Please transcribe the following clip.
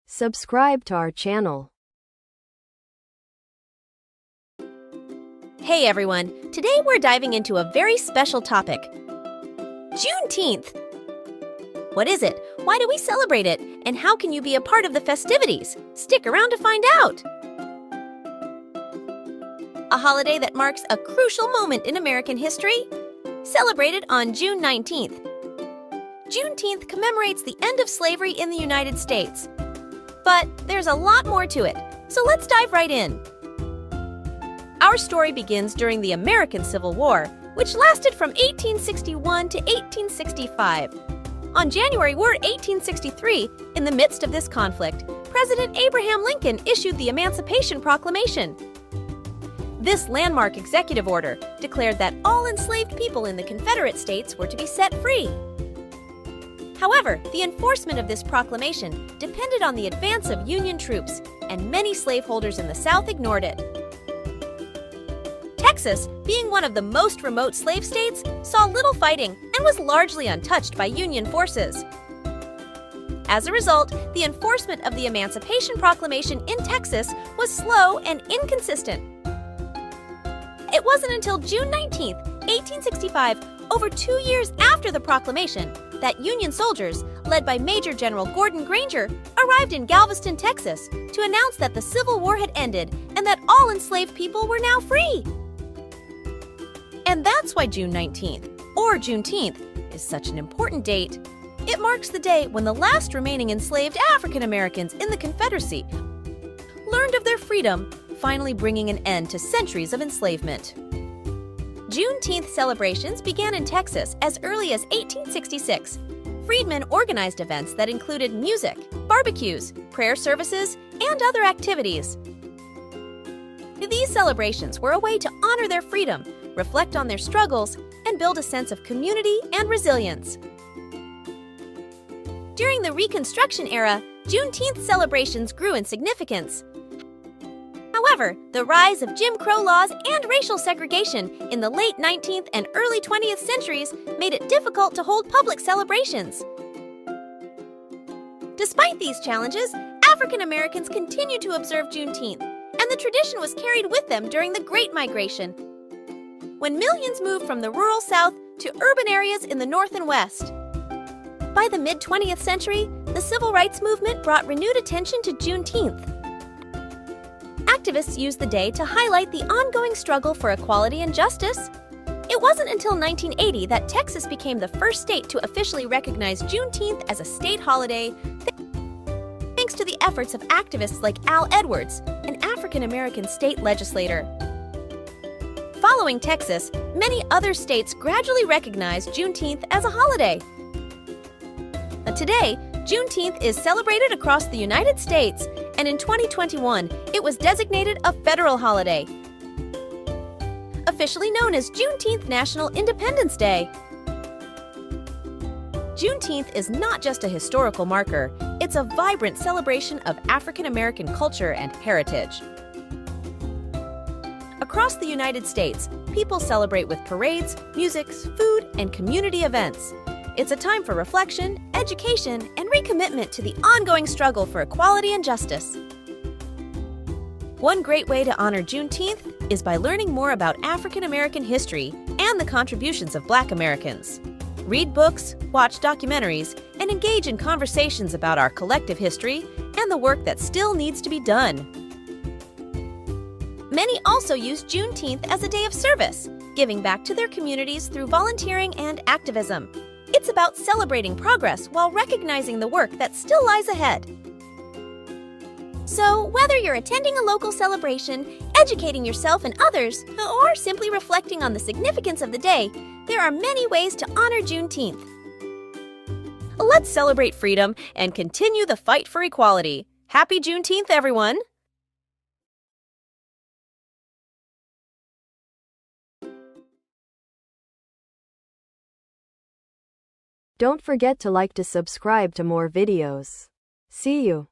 Subscribe to our channel. Hey everyone, today we're diving into a very special topic. Juneteenth! What is it? Why do we celebrate it? And how can you be a part of the festivities? Stick around to find out! A holiday that marks a crucial moment in American history? Celebrated on June 19th. Juneteenth commemorates the end of slavery in the United States. But there's a lot more to it, so let's dive right in. Our story begins during the American Civil War, which lasted from 1861 to 1865. On January 1863, in the midst of this conflict, President Abraham Lincoln issued the Emancipation Proclamation. This landmark executive order declared that all enslaved people in the Confederate States were to be set free. However, the enforcement of this proclamation depended on the advance of Union troops, and many slaveholders in the South ignored it. Texas, being one of the most remote slave states, saw little fighting and was largely untouched by Union forces. As a result, the enforcement of the Emancipation Proclamation in Texas was slow and inconsistent. It wasn't until June 19, 1865, over 2 years after the proclamation, that Union soldiers, led by Major General Gordon Granger, arrived in Galveston, Texas, to announce that the Civil War had ended and that all enslaved people were now free. And that's why June 19th, or Juneteenth, is such an important date. It marks the day when the last remaining enslaved African Americans in the Confederacy learned of their freedom, finally bringing an end to centuries of enslavement. Juneteenth celebrations began in Texas as early as 1866. Freedmen organized events that included music, barbecues, prayer services, and other activities. These celebrations were a way to honor their freedom, reflect on their struggles, and build a sense of community and resilience. During the Reconstruction era, Juneteenth celebrations grew in significance. However, the rise of Jim Crow laws and racial segregation in the late 19th and early 20th centuries made it difficult to hold public celebrations. Despite these challenges, African Americans continued to observe Juneteenth, and the tradition was carried with them during the Great Migration, when millions moved from the rural South to urban areas in the North and West. By the mid-20th century, the Civil Rights Movement brought renewed attention to Juneteenth. Activists used the day to highlight the ongoing struggle for equality and justice. It wasn't until 1980 that Texas became the first state to officially recognize Juneteenth as a state holiday, thanks to the efforts of activists like Al Edwards, an African-American state legislator. Following Texas, many other states gradually recognized Juneteenth as a holiday. Today, Juneteenth is celebrated across the United States, and in 2021, it was designated a federal holiday, officially known as Juneteenth National Independence Day. Juneteenth is not just a historical marker, it's a vibrant celebration of African American culture and heritage. Across the United States, people celebrate with parades, music, food, and community events. It's a time for reflection, education, and recommitment to the ongoing struggle for equality and justice. One great way to honor Juneteenth is by learning more about African American history and the contributions of Black Americans. Read books, watch documentaries, and engage in conversations about our collective history and the work that still needs to be done. Many also use Juneteenth as a day of service, giving back to their communities through volunteering and activism. It's about celebrating progress while recognizing the work that still lies ahead. So, whether you're attending a local celebration, educating yourself and others, or simply reflecting on the significance of the day, there are many ways to honor Juneteenth. Let's celebrate freedom and continue the fight for equality. Happy Juneteenth, everyone! Don't forget to subscribe to more videos. See you.